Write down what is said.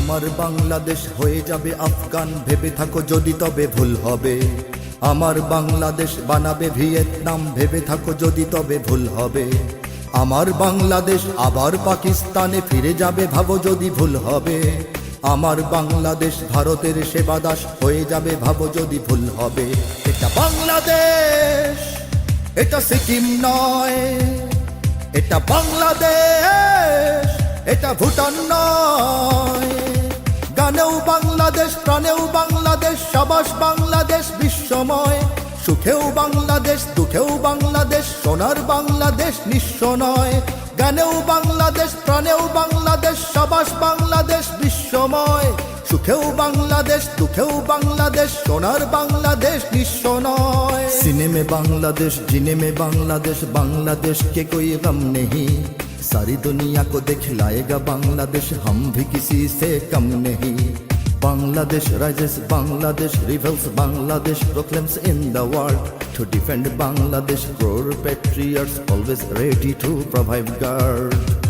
আমার বাংলাদেশ হয়ে যাবে আফগান, ভেবে থাকো যদি তবে ভুল হবে। আমার বাংলাদেশ বানাবে ভিয়েতনাম, ভেবে থাকো যদি তবে ভুল হবে। আমার বাংলাদেশ আবার পাকিস্তানে ফিরে যাবে, ভাবো যদি ভুল হবে। আমার বাংলাদেশ ভারতের সেবাদাস হয়ে যাবে, ভাবো যদি ভুল হবে। এটা বাংলাদেশ, এটা সিকিম নয়। এটা বাংলাদেশ, এটা ভুটান নয়। গানেও বাংলাদেশ, প্রাণেও বাংলাদেশ, সাবাস বাংলাদেশ বিশ্বময়। সুখেও বাংলাদেশ, দুঃখেও বাংলাদেশ, সোনার বাংলাদেশ নিঃস্ব নয়। গানেও বাংলাদেশ, প্রাণেও বাংলাদেশ, সাবাস বাংলাদেশ বিশ্বময়। সুখেও বাংলাদেশ, দুঃখেও বাংলাদেশ, সোনার বাংলাদেশ নিঃস্ব নয়। सीने में बांग्लादेश, जीने में बांग्लादेश, बांग्लादेश के कोई गम नहीं। सारी दुनिया को दिखलाएगा बांग्लादेश, हम भी किसी से कम नहीं। Bangladesh rises, Bangladesh rebels, Bangladesh proclaims in the world. To defend Bangladesh, core patriots always ready to provide guard.